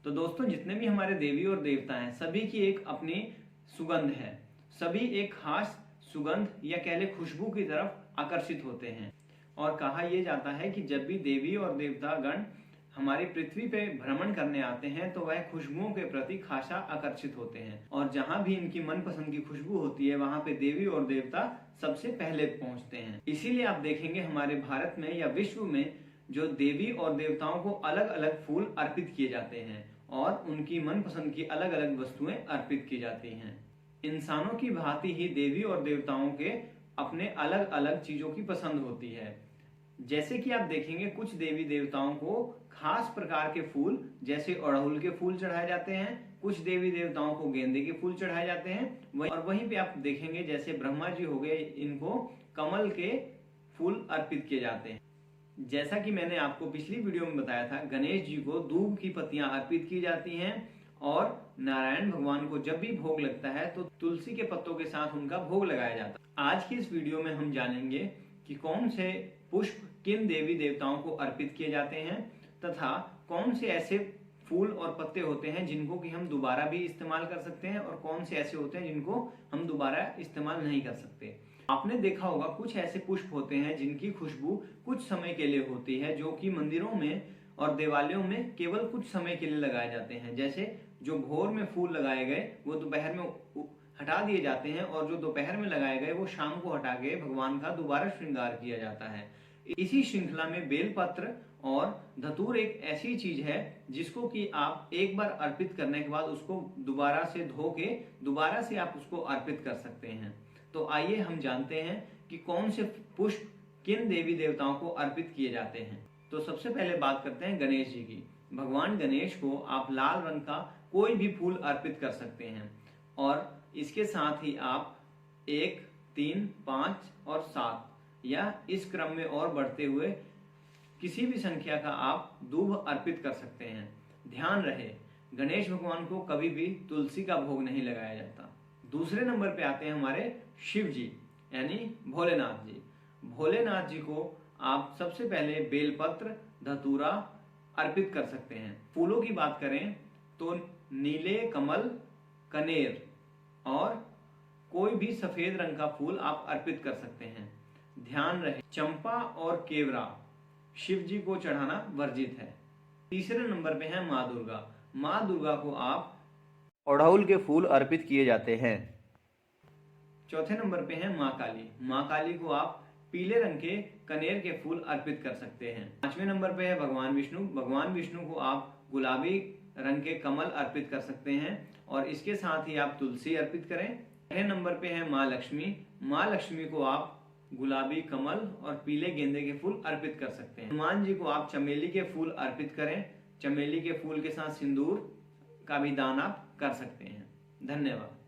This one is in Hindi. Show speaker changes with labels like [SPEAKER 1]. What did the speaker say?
[SPEAKER 1] तो दोस्तों जितने भी हमारे देवी और देवता हैं सभी की एक अपनी सुगंध है, सभी एक खास सुगंध या कह ले खुशबू की तरफ आकर्षित होते हैं। और कहा यह जाता है कि जब भी देवी और देवता गण हमारी पृथ्वी पे भ्रमण करने आते हैं तो वह खुशबुओं के प्रति खासा आकर्षित होते हैं, और जहां भी इनकी मनपसंद की खुशबू होती है वहां पे देवी और देवता सबसे पहले पहुंचते हैं। इसीलिए आप देखेंगे हमारे भारत में या विश्व में जो देवी और देवताओं को अलग अलग फूल अर्पित किए जाते हैं और उनकी मनपसंद की अलग अलग वस्तुएं अर्पित की जाती हैं। इंसानों की भांति ही देवी और देवताओं के अपने अलग अलग चीजों की पसंद होती है। जैसे कि आप देखेंगे कुछ देवी देवताओं को खास प्रकार के फूल जैसे अड़हुल के फूल चढ़ाए जाते हैं, कुछ देवी देवताओं को गेंदे के फूल चढ़ाए जाते हैं, और वहीं पे आप देखेंगे जैसे ब्रह्मा जी हो गए इनको कमल के फूल अर्पित किए जाते हैं। जैसा कि मैंने आपको पिछली वीडियो में बताया था, गणेश जी को दूब की पत्तियां अर्पित की जाती हैं और नारायण भगवान को जब भी भोग लगता है तो तुलसी के पत्तों के साथ उनका भोग लगाया जाता है। आज की इस वीडियो में हम जानेंगे कि कौन से पुष्प किन देवी देवताओं को अर्पित किए जाते हैं तथा कौन से ऐसे फूल और पत्ते होते हैं जिनको कि हम दोबारा भी इस्तेमाल कर सकते हैं और कौन से ऐसे होते हैं जिनको हम दोबारा इस्तेमाल नहीं कर सकते। आपने देखा होगा कुछ ऐसे पुष्प होते हैं जिनकी खुशबू कुछ समय के लिए होती है, जो कि मंदिरों में और देवालयों में केवल कुछ समय के लिए लगाए जाते हैं। जैसे जो भोर में फूल लगाए गए वो दोपहर में हटा दिए जाते हैं और जो दोपहर में लगाए गए वो शाम को हटा के भगवान का दोबारा श्रृंगार किया जाता है। इसी श्रृंखला में बेलपत्र और धतूर एक ऐसी चीज है जिसको कि आप एक बार अर्पित करने के बाद उसको दोबारा से धो के दोबारा से आप उसको अर्पित कर सकते हैं। तो आइए हम जानते हैं कि कौन से पुष्प किन देवी देवताओं को अर्पित किए जाते हैं। तो सबसे पहले बात करते हैं गणेश जी की। भगवान गणेश को आप लाल रंग का कोई भी फूल अर्पित कर सकते हैं और इसके साथ ही आप 1, 3, 5 और 7 या इस क्रम में और बढ़ते हुए किसी भी संख्या का आप दूब अर्पित कर सकते हैं। ध्यान रहे गणेश भगवान को कभी भी तुलसी का भोग नहीं लगाया जाता। दूसरे नंबर पे आते हैं हमारे शिव जी यानी भोलेनाथ जी। भोलेनाथ जी को आप सबसे पहले बेलपत्र धतूरा अर्पित कर सकते हैं। फूलों की बात करें तो नीले कमल, कनेर और कोई भी सफेद रंग का फूल आप अर्पित कर सकते हैं। ध्यान रहे चंपा और केवड़ा शिव जी को चढ़ाना वर्जित है। तीसरे नंबर पे है माँ दुर्गा। माँ दुर्गा को आप अड़हुल के फूल अर्पित किए जाते हैं। चौथे नंबर पे है माँ काली। माँ काली को आप पीले रंग के कनेर के फूल अर्पित कर सकते हैं। पांचवें नंबर पे है भगवान विष्णु। भगवान विष्णु को आप गुलाबी रंग के कमल अर्पित कर सकते हैं और इसके साथ ही आप तुलसी अर्पित करें। छठे नंबर पे है माँ लक्ष्मी। माँ लक्ष्मी को आप गुलाबी कमल और पीले गेंदे के फूल अर्पित कर सकते हैं। हनुमान जी को आप चमेली के फूल अर्पित करें। चमेली के फूल के साथ सिंदूर का भी दान आप कर सकते हैं। धन्यवाद।